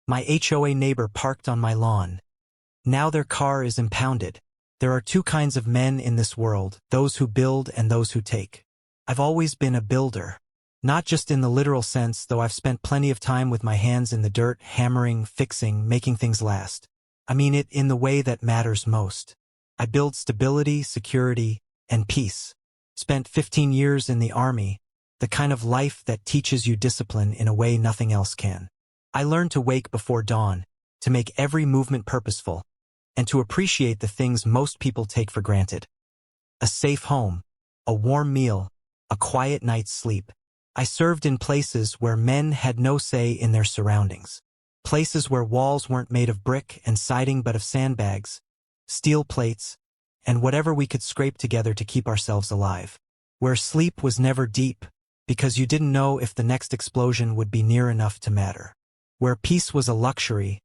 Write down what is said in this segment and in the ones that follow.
My HOA neighbor parked on my lawn. Now their car is impounded. There are two kinds of men in this world, those who build and those who take. I've always been a builder. Not just in the literal sense, though I've spent plenty of time with my hands in the dirt, hammering, fixing, making things last. I mean it in the way that matters most. I build stability, security, and peace. Spent 15 years in the army, the kind of life that teaches you discipline in a way nothing else can. I learned to wake before dawn, to make every movement purposeful, and to appreciate the things most people take for granted. A safe home, a warm meal, a quiet night's sleep. I served in places where men had no say in their surroundings. Places where walls weren't made of brick and siding but of sandbags, steel plates, and whatever we could scrape together to keep ourselves alive. Where sleep was never deep, because you didn't know if the next explosion would be near enough to matter. Where peace was a luxury,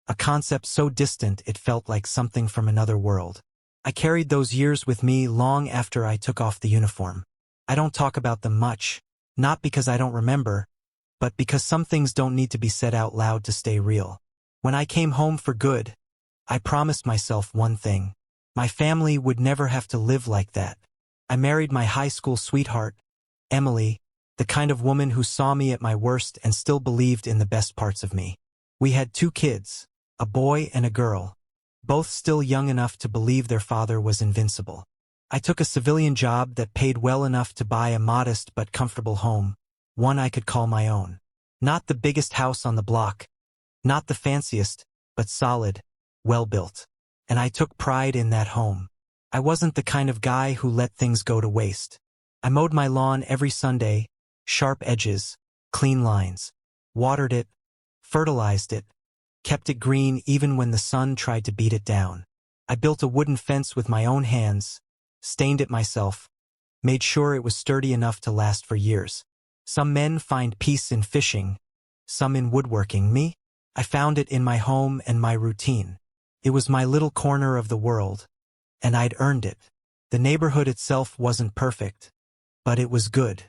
a concept so distant it felt like something from another world. I carried those years with me long after I took off the uniform. I don't talk about them much, not because I don't remember, but because some things don't need to be said out loud to stay real. When I came home for good, I promised myself one thing. My family would never have to live like that. I married my high school sweetheart, Emily, the kind of woman who saw me at my worst and still believed in the best parts of me. We had 2 kids, a boy and a girl, both still young enough to believe their father was invincible. I took a civilian job that paid well enough to buy a modest but comfortable home, one I could call my own. Not the biggest house on the block, not the fanciest, but solid, well-built. And I took pride in that home. I wasn't the kind of guy who let things go to waste. I mowed my lawn every Sunday, sharp edges, clean lines, watered it, fertilized it, kept it green even when the sun tried to beat it down. I built a wooden fence with my own hands, stained it myself, made sure it was sturdy enough to last for years. Some men find peace in fishing, some in woodworking. Me? I found it in my home and my routine. It was my little corner of the world, and I'd earned it. The neighborhood itself wasn't perfect, but it was good.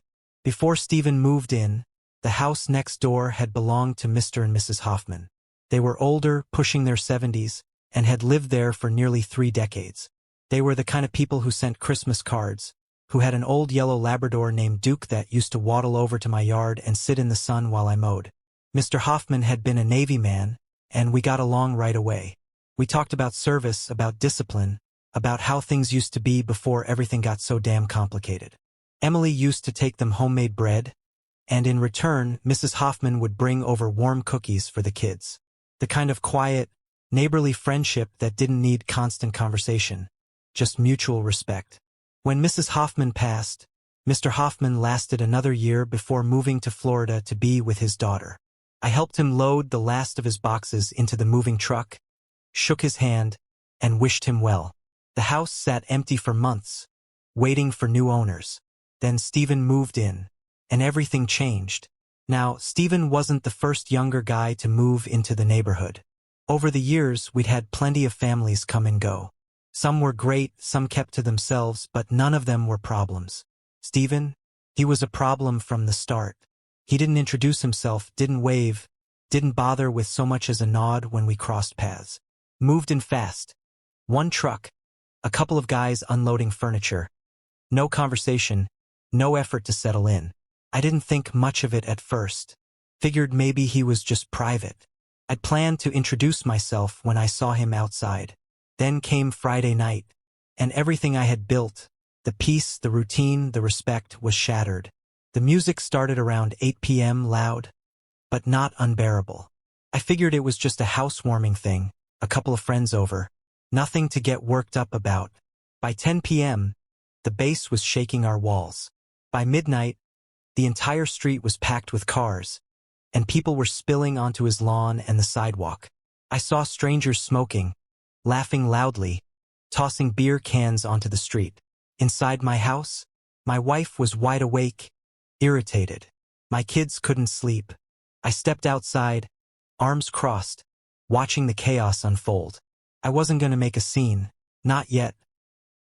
Before Stephen moved in, the house next door had belonged to Mr. and Mrs. Hoffman. They were older, pushing their 70s, and had lived there for nearly 3 decades. They were the kind of people who sent Christmas cards, who had an old yellow Labrador named Duke that used to waddle over to my yard and sit in the sun while I mowed. Mr. Hoffman had been a Navy man, and we got along right away. We talked about service, about discipline, about how things used to be before everything got so damn complicated. Emily used to take them homemade bread, and in return, Mrs. Hoffman would bring over warm cookies for the kids. The kind of quiet, neighborly friendship that didn't need constant conversation, just mutual respect. When Mrs. Hoffman passed, Mr. Hoffman lasted another year before moving to Florida to be with his daughter. I helped him load the last of his boxes into the moving truck, shook his hand, and wished him well. The house sat empty for months, waiting for new owners. Then Stephen moved in, and everything changed. Now, Stephen wasn't the first younger guy to move into the neighborhood. Over the years, we'd had plenty of families come and go. Some were great, some kept to themselves, but none of them were problems. Stephen? He was a problem from the start. He didn't introduce himself, didn't wave, didn't bother with so much as a nod when we crossed paths. Moved in fast. 1 truck. A couple of guys unloading furniture. No conversation, no effort to settle in. I didn't think much of it at first. Figured maybe he was just private. I'd planned to introduce myself when I saw him outside. Then came Friday night, and everything I had built, the peace, the routine, the respect, was shattered. The music started around 8 p.m. loud, but not unbearable. I figured it was just a housewarming thing, a couple of friends over. Nothing to get worked up about. By 10 p.m., the bass was shaking our walls. By midnight, the entire street was packed with cars, and people were spilling onto his lawn and the sidewalk. I saw strangers smoking, laughing loudly, tossing beer cans onto the street. Inside my house, my wife was wide awake, irritated. My kids couldn't sleep. I stepped outside, arms crossed, watching the chaos unfold. I wasn't going to make a scene, not yet,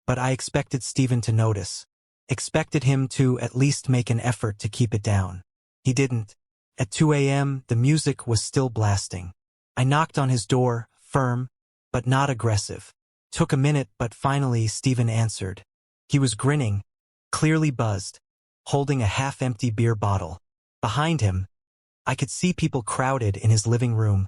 but I expected Stephen to notice. Expected him to at least make an effort to keep it down. He didn't. At 2 a.m., the music was still blasting. I knocked on his door, firm, but not aggressive. Took a minute, but finally Stephen answered. He was grinning, clearly buzzed, holding a half-empty beer bottle. Behind him, I could see people crowded in his living room,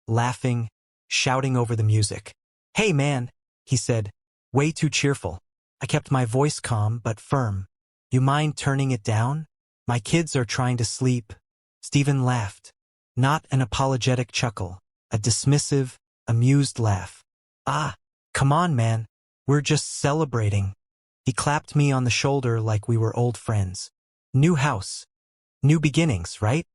laughing, shouting over the music. "Hey man," he said, way too cheerful. I kept my voice calm but firm. "You mind turning it down? My kids are trying to sleep." Stephen laughed. Not an apologetic chuckle, a dismissive, amused laugh. "Ah, come on man, we're just celebrating." He clapped me on the shoulder like we were old friends. "New house. New beginnings, right?"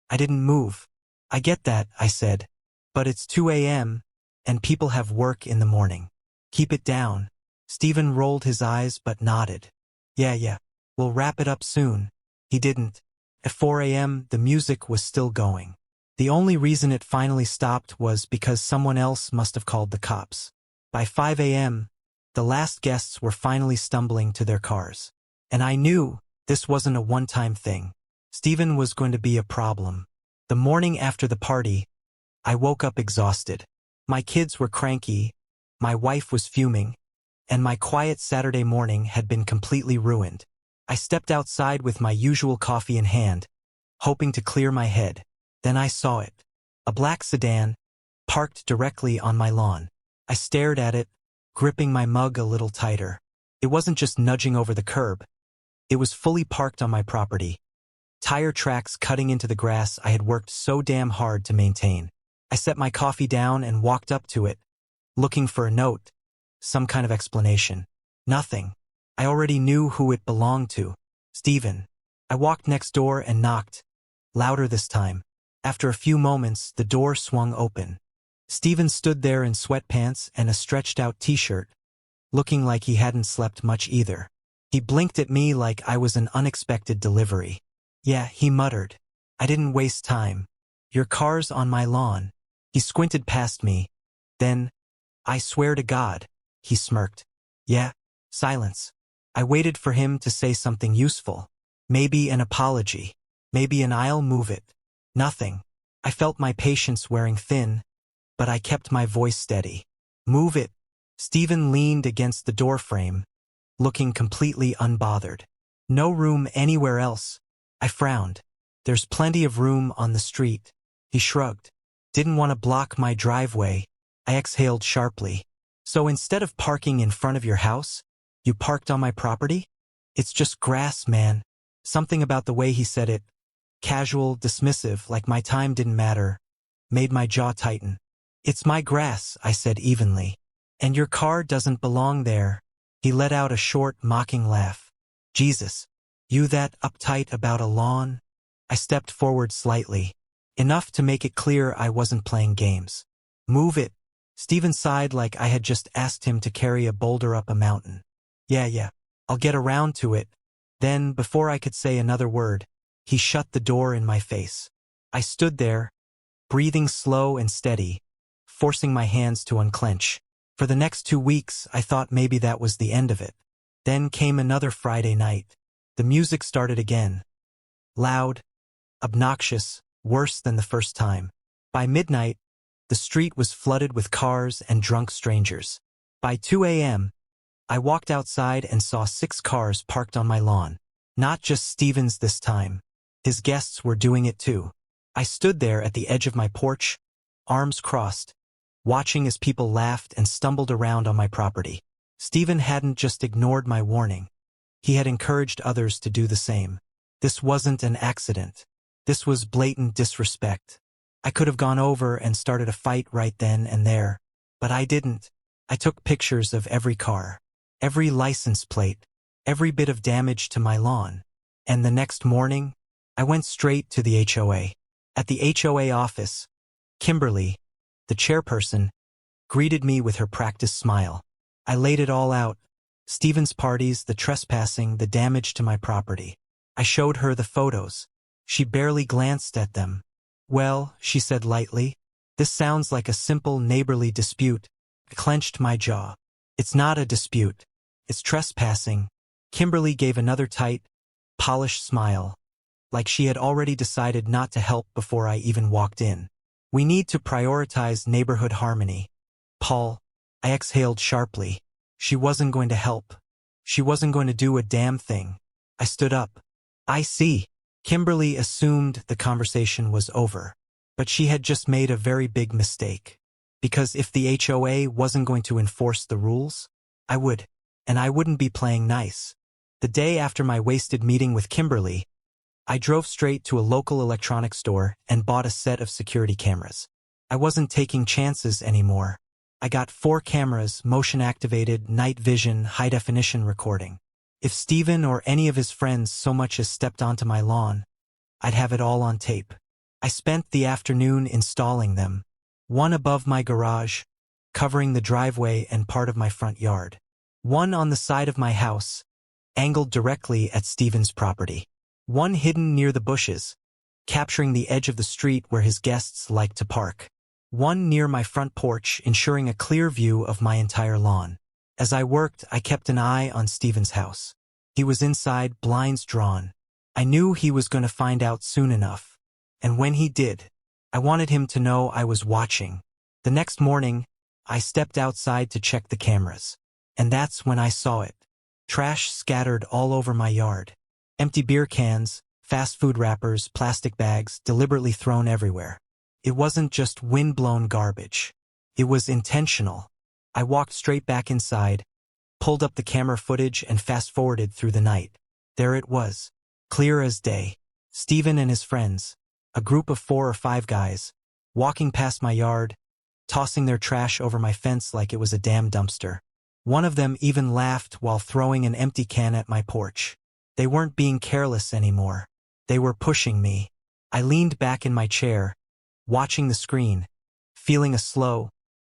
I didn't move. "I get that," I said. "But it's 2 a.m., and people have work in the morning. Keep it down." Stephen rolled his eyes but nodded. Yeah, we'll wrap it up soon." He didn't. At 4 a.m., the music was still going. The only reason it finally stopped was because someone else must have called the cops. By 5 a.m., the last guests were finally stumbling to their cars. And I knew this wasn't a one-time thing. Stephen was going to be a problem. The morning after the party, I woke up exhausted. My kids were cranky, my wife was fuming, and my quiet Saturday morning had been completely ruined. I stepped outside with my usual coffee in hand, hoping to clear my head. Then I saw it. A black sedan, parked directly on my lawn. I stared at it, gripping my mug a little tighter. It wasn't just nudging over the curb. It was fully parked on my property. Tire tracks cutting into the grass I had worked so damn hard to maintain. I set my coffee down and walked up to it, looking for a note, some kind of explanation. Nothing. I already knew who it belonged to. Stephen. I walked next door and knocked, louder this time. After a few moments, the door swung open. Stephen stood there in sweatpants and a stretched-out t-shirt, looking like he hadn't slept much either. He blinked at me like I was an unexpected delivery. "Yeah," he muttered. "I didn't waste time. Your car's on my lawn." He squinted past me. Then, "I swear to God," he smirked. "Yeah." Silence. I waited for him to say something useful. Maybe an apology. Maybe an "I'll move it." Nothing. I felt my patience wearing thin, but I kept my voice steady. "Move it." Stephen leaned against the doorframe, looking completely unbothered. "No room anywhere else." I frowned. "There's plenty of room on the street." He shrugged. "Didn't want to block my driveway." I exhaled sharply. "So instead of parking in front of your house, you parked on my property?" "It's just grass, man." Something about the way he said it, casual, dismissive, like my time didn't matter, made my jaw tighten. "It's my grass," I said evenly. "And your car doesn't belong there." He let out a short, mocking laugh. "Jesus, you that uptight about a lawn?" I stepped forward slightly, enough to make it clear I wasn't playing games. "Move it." Stephen sighed like I had just asked him to carry a boulder up a mountain. Yeah, I'll get around to it." Then, before I could say another word, he shut the door in my face. I stood there, breathing slow and steady, forcing my hands to unclench. For the next 2 weeks, I thought maybe that was the end of it. Then came another Friday night. The music started again. Loud, obnoxious, worse than the first time. By midnight, the street was flooded with cars and drunk strangers. By 2 a.m., I walked outside and saw 6 cars parked on my lawn. Not just Stephen's this time. His guests were doing it too. I stood there at the edge of my porch, arms crossed, watching as people laughed and stumbled around on my property. Stephen hadn't just ignored my warning. He had encouraged others to do the same. This wasn't an accident. This was blatant disrespect. I could have gone over and started a fight right then and there, but I didn't. I took pictures of every car, every license plate, every bit of damage to my lawn. And the next morning, I went straight to the HOA. At the HOA office, Kimberly, the chairperson, greeted me with her practiced smile. I laid it all out. Stephen's parties, the trespassing, the damage to my property. I showed her the photos. She barely glanced at them. "Well," she said lightly, "this sounds like a simple neighborly dispute." I clenched my jaw. "It's not a dispute. It's trespassing." Kimberly gave another tight, polished smile, like she had already decided not to help before I even walked in. We need to prioritize neighborhood harmony. Paul, I exhaled sharply. She wasn't going to help. She wasn't going to do a damn thing. I stood up. I see. Kimberly assumed the conversation was over. But she had just made a very big mistake. Because if the HOA wasn't going to enforce the rules, I would. And I wouldn't be playing nice. The day after my wasted meeting with Kimberly, I drove straight to a local electronics store and bought a set of security cameras. I wasn't taking chances anymore. I got 4 cameras, motion-activated, night vision, high-definition recording. If Steven or any of his friends so much as stepped onto my lawn, I'd have it all on tape. I spent the afternoon installing them. One above my garage, covering the driveway and part of my front yard. One on the side of my house, angled directly at Steven's property. One hidden near the bushes, capturing the edge of the street where his guests like to park. One near my front porch, ensuring a clear view of my entire lawn. As I worked, I kept an eye on Steven's house. He was inside, blinds drawn. I knew he was going to find out soon enough. And when he did, I wanted him to know I was watching. The next morning, I stepped outside to check the cameras. And that's when I saw it. Trash scattered all over my yard. Empty beer cans, fast food wrappers, plastic bags, deliberately thrown everywhere. It wasn't just wind-blown garbage. It was intentional. I walked straight back inside, pulled up the camera footage and fast-forwarded through the night. There it was, clear as day. Steven and his friends, a group of 4 or 5 guys, walking past my yard, tossing their trash over my fence like it was a damn dumpster. One of them even laughed while throwing an empty can at my porch. They weren't being careless anymore. They were pushing me. I leaned back in my chair, watching the screen, feeling a slow,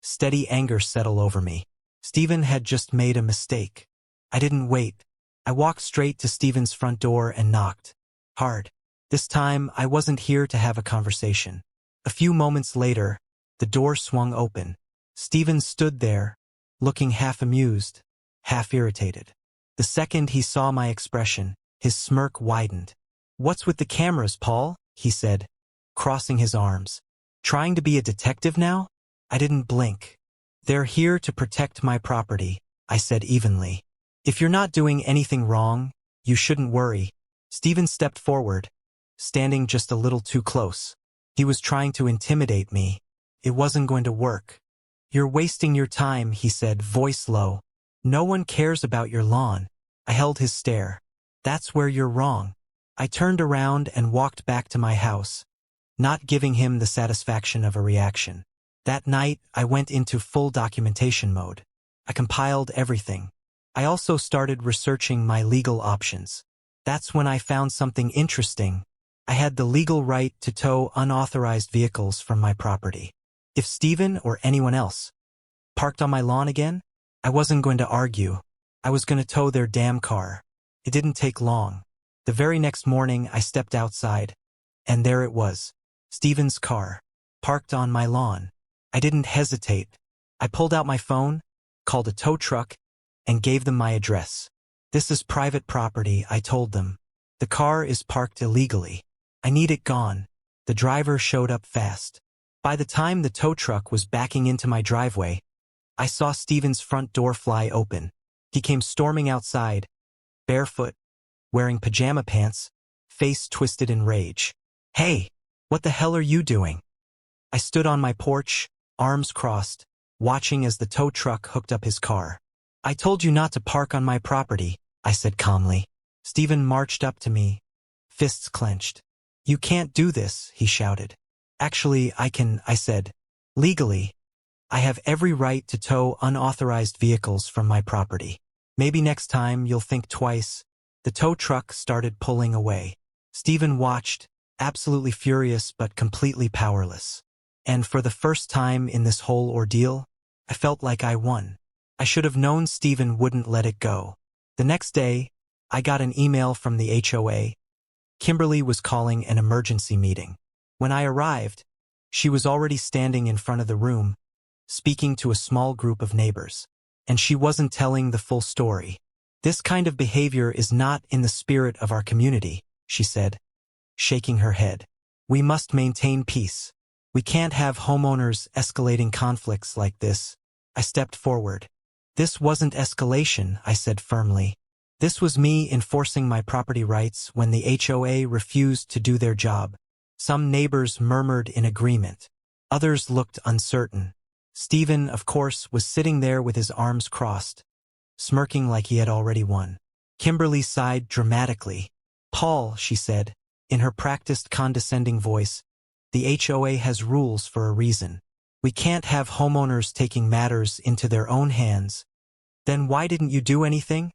steady anger settle over me. Steven had just made a mistake. I didn't wait. I walked straight to Steven's front door and knocked. Hard. This time, I wasn't here to have a conversation. A few moments later, the door swung open. Steven stood there, looking half amused, half irritated. The second he saw my expression, his smirk widened. "What's with the cameras, Paul?" he said, crossing his arms. "Trying to be a detective now?" I didn't blink. "They're here to protect my property," I said evenly. "If you're not doing anything wrong, you shouldn't worry." Steven stepped forward, standing just a little too close. He was trying to intimidate me. It wasn't going to work. "You're wasting your time," he said, voice low. "No one cares about your lawn." I held his stare. "That's where you're wrong." I turned around and walked back to my house, not giving him the satisfaction of a reaction. That night, I went into full documentation mode. I compiled everything. I also started researching my legal options. That's when I found something interesting. I had the legal right to tow unauthorized vehicles from my property. If Steven or anyone else parked on my lawn again, I wasn't going to argue. I was going to tow their damn car. It didn't take long. The very next morning, I stepped outside, and there it was, Steven's car, parked on my lawn. I didn't hesitate. I pulled out my phone, called a tow truck, and gave them my address. "This is private property," I told them. "The car is parked illegally. I need it gone." The driver showed up fast. By the time the tow truck was backing into my driveway, I saw Steven's front door fly open. He came storming outside, barefoot, wearing pajama pants, face twisted in rage. "Hey, what the hell are you doing?" I stood on my porch, arms crossed, watching as the tow truck hooked up his car. "I told you not to park on my property," I said calmly. Steven marched up to me, fists clenched. "You can't do this," he shouted. "Actually, I can," I said. "Legally, I have every right to tow unauthorized vehicles from my property. Maybe next time you'll think twice." The tow truck started pulling away. Steven watched, absolutely furious but completely powerless. And for the first time in this whole ordeal, I felt like I won. I should have known Steven wouldn't let it go. The next day, I got an email from the HOA. Kimberly was calling an emergency meeting. When I arrived, she was already standing in front of the room, speaking to a small group of neighbors. And she wasn't telling the full story. "This kind of behavior is not in the spirit of our community," she said, shaking her head. "We must maintain peace." We can't have homeowners escalating conflicts like this. I stepped forward. This wasn't escalation, I said firmly. This was me enforcing my property rights when the HOA refused to do their job. Some neighbors murmured in agreement. Others looked uncertain. Stephen, of course, was sitting there with his arms crossed, smirking like he had already won. Kimberly sighed dramatically. "Paul," she said, in her practiced condescending voice, "the HOA has rules for a reason. We can't have homeowners taking matters into their own hands." "Then why didn't you do anything?"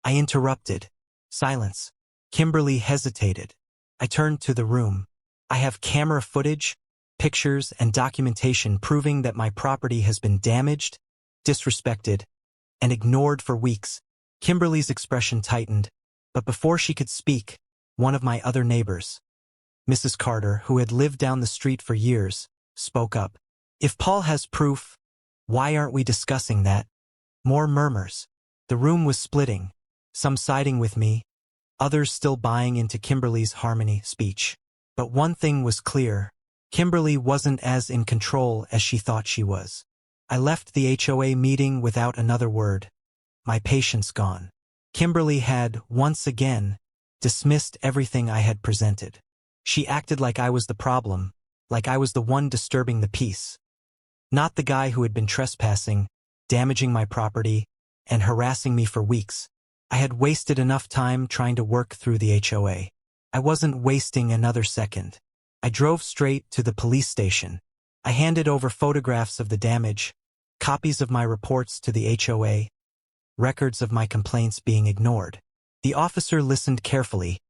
I interrupted. Silence. Kimberly hesitated. I turned to the room. "I have camera footage, pictures, and documentation proving that my property has been damaged, disrespected, and ignored for weeks." Kimberly's expression tightened, but before she could speak, one of my other neighbors, Mrs. Carter, who had lived down the street for years, spoke up. "If Paul has proof, why aren't we discussing that?" More murmurs. The room was splitting, some siding with me, others still buying into Kimberly's harmony speech. But one thing was clear. Kimberly wasn't as in control as she thought she was. I left the HOA meeting without another word, my patience gone. Kimberly had, once again, dismissed everything I had presented. She acted like I was the problem, like I was the one disturbing the peace. Not the guy who had been trespassing, damaging my property, and harassing me for weeks. I had wasted enough time trying to work through the HOA. I wasn't wasting another second. I drove straight to the police station. I handed over photographs of the damage, copies of my reports to the HOA, records of my complaints being ignored. The officer listened carefully,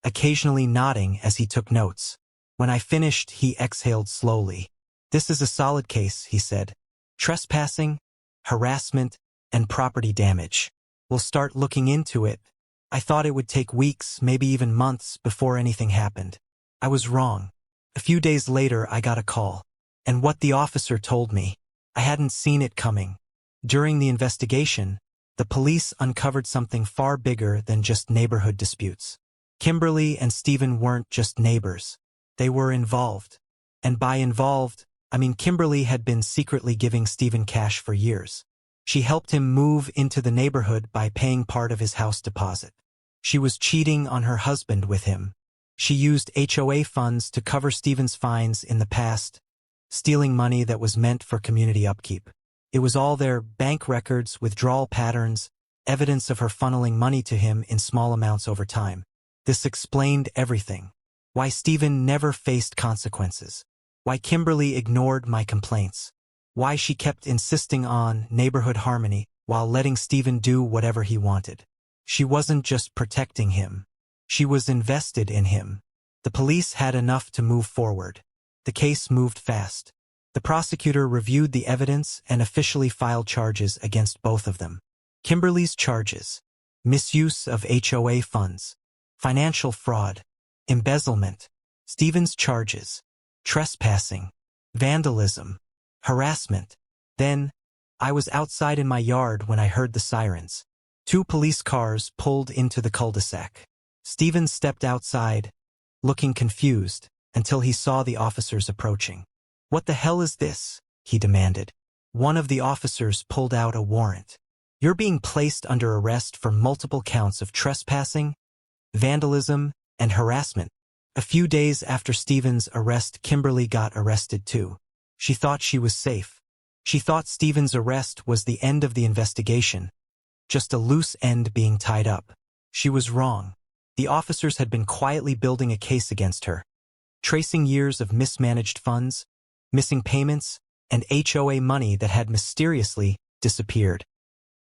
occasionally nodding as he took notes. When I finished, he exhaled slowly. "This is a solid case," he said. "Trespassing, harassment, and property damage. We'll start looking into it." I thought it would take weeks, maybe even months, before anything happened. I was wrong. A few days later, I got a call. And what the officer told me, I hadn't seen it coming. During the investigation, the police uncovered something far bigger than just neighborhood disputes. Kimberly and Stephen weren't just neighbors. They were involved. And by involved, I mean Kimberly had been secretly giving Stephen cash for years. She helped him move into the neighborhood by paying part of his house deposit. She was cheating on her husband with him. She used HOA funds to cover Stephen's fines in the past, stealing money that was meant for community upkeep. It was all there: bank records, withdrawal patterns, evidence of her funneling money to him in small amounts over time. This explained everything. Why Stephen never faced consequences. Why Kimberly ignored my complaints. Why she kept insisting on neighborhood harmony while letting Stephen do whatever he wanted. She wasn't just protecting him. She was invested in him. The police had enough to move forward. The case moved fast. The prosecutor reviewed the evidence and officially filed charges against both of them. Kimberly's charges: misuse of HOA funds, financial fraud, embezzlement. Stephen's charges: trespassing, vandalism, harassment. Then, I was outside in my yard when I heard the sirens. 2 police cars pulled into the cul-de-sac. Stephen stepped outside, looking confused, until he saw the officers approaching. "What the hell is this?" he demanded. One of the officers pulled out a warrant. "You're being placed under arrest for multiple counts of trespassing, vandalism, and harassment." A few days after Stephen's arrest, Kimberly got arrested too. She thought she was safe. She thought Stephen's arrest was the end of the investigation, just a loose end being tied up. She was wrong. The officers had been quietly building a case against her, tracing years of mismanaged funds, missing payments, and HOA money that had mysteriously disappeared,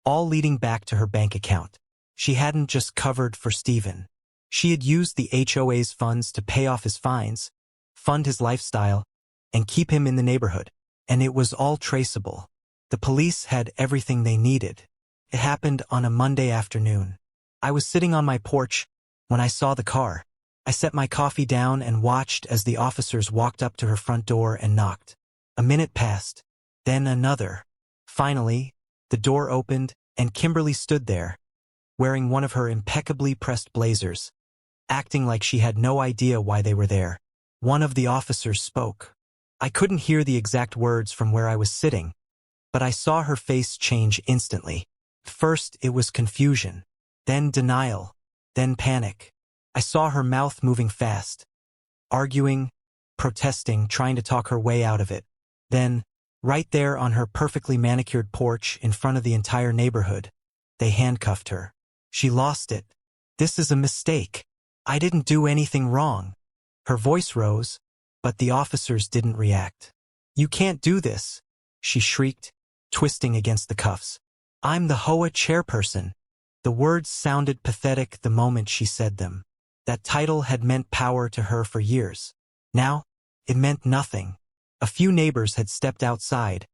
all leading back to her bank account. She hadn't just covered for Stephen. She had used the HOA's funds to pay off his fines, fund his lifestyle, and keep him in the neighborhood. And it was all traceable. The police had everything they needed. It happened on a Monday afternoon. I was sitting on my porch when I saw the car. I set my coffee down and watched as the officers walked up to her front door and knocked. A minute passed, then another. Finally, the door opened and Kimberly stood there, wearing one of her impeccably pressed blazers, acting like she had no idea why they were there. One of the officers spoke. I couldn't hear the exact words from where I was sitting, but I saw her face change instantly. First, it was confusion, then denial, then panic. I saw her mouth moving fast, arguing, protesting, trying to talk her way out of it. Then, right there on her perfectly manicured porch in front of the entire neighborhood, they handcuffed her. She lost it. "This is a mistake. I didn't do anything wrong." Her voice rose, but the officers didn't react. "You can't do this," she shrieked, twisting against the cuffs. "I'm the HOA chairperson." The words sounded pathetic the moment she said them. That title had meant power to her for years. Now, it meant nothing. A few neighbors had stepped outside,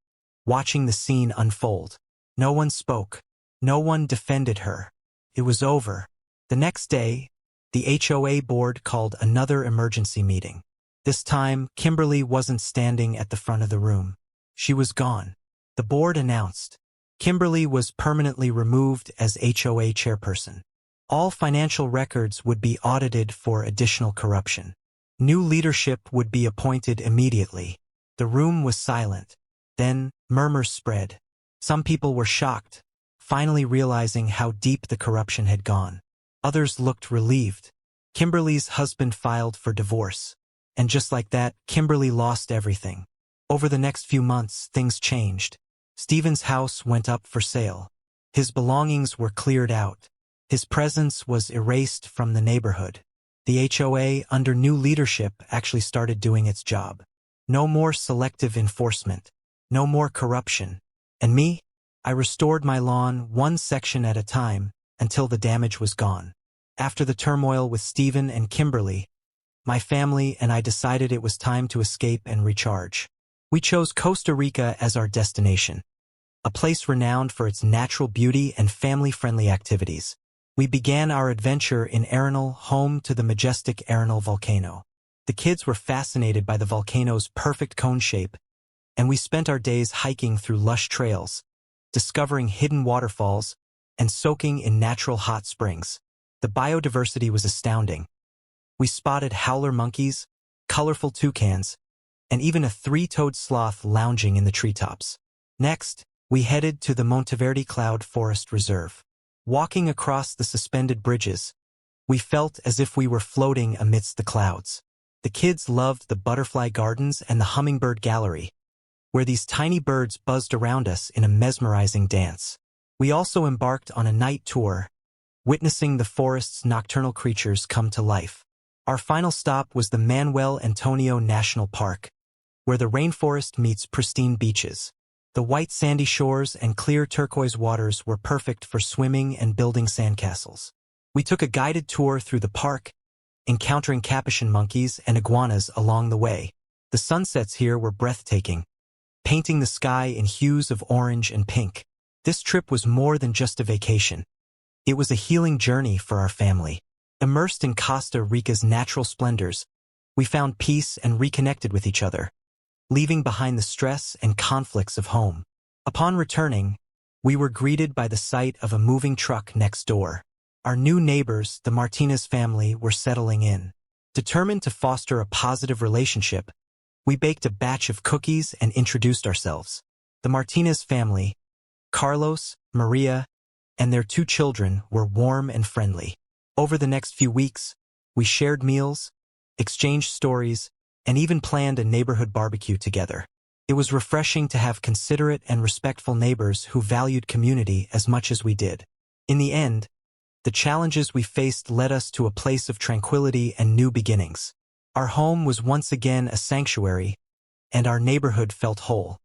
watching the scene unfold. No one spoke. No one defended her. It was over. The next day, the HOA board called another emergency meeting. This time, Kimberly wasn't standing at the front of the room. She was gone. The board announced Kimberly was permanently removed as HOA chairperson. All financial records would be audited for additional corruption. New leadership would be appointed immediately. The room was silent. Then, murmurs spread. Some people were shocked, finally realizing how deep the corruption had gone. Others looked relieved. Kimberly's husband filed for divorce. And just like that, Kimberly lost everything. Over the next few months, things changed. Stephen's house went up for sale. His belongings were cleared out. His presence was erased from the neighborhood. The HOA, under new leadership, actually started doing its job. No more selective enforcement. No more corruption. And me? I restored my lawn one section at a time until the damage was gone. After the turmoil with Stephen and Kimberly, my family and I decided it was time to escape and recharge. We chose Costa Rica as our destination, a place renowned for its natural beauty and family-friendly activities. We began our adventure in Arenal, home to the majestic Arenal volcano. The kids were fascinated by the volcano's perfect cone shape, and we spent our days hiking through lush trails, discovering hidden waterfalls, and soaking in natural hot springs. The biodiversity was astounding. We spotted howler monkeys, colorful toucans, and even a three-toed sloth lounging in the treetops. Next, we headed to the Monteverde Cloud Forest Reserve. Walking across the suspended bridges, we felt as if we were floating amidst the clouds. The kids loved the butterfly gardens and the hummingbird gallery, where these tiny birds buzzed around us in a mesmerizing dance. We also embarked on a night tour, witnessing the forest's nocturnal creatures come to life. Our final stop was the Manuel Antonio National Park, where the rainforest meets pristine beaches. The white sandy shores and clear turquoise waters were perfect for swimming and building sandcastles. We took a guided tour through the park, encountering capuchin monkeys and iguanas along the way. The sunsets here were breathtaking, painting the sky in hues of orange and pink. This trip was more than just a vacation. It was a healing journey for our family. Immersed in Costa Rica's natural splendors, we found peace and reconnected with each other, leaving behind the stress and conflicts of home. Upon returning, we were greeted by the sight of a moving truck next door. Our new neighbors, the Martinez family, were settling in. Determined to foster a positive relationship, we baked a batch of cookies and introduced ourselves. The Martinez family, Carlos, Maria, and their 2 children, were warm and friendly. Over the next few weeks, we shared meals, exchanged stories, and even planned a neighborhood barbecue together. It was refreshing to have considerate and respectful neighbors who valued community as much as we did. In the end, the challenges we faced led us to a place of tranquility and new beginnings. Our home was once again a sanctuary, and our neighborhood felt whole.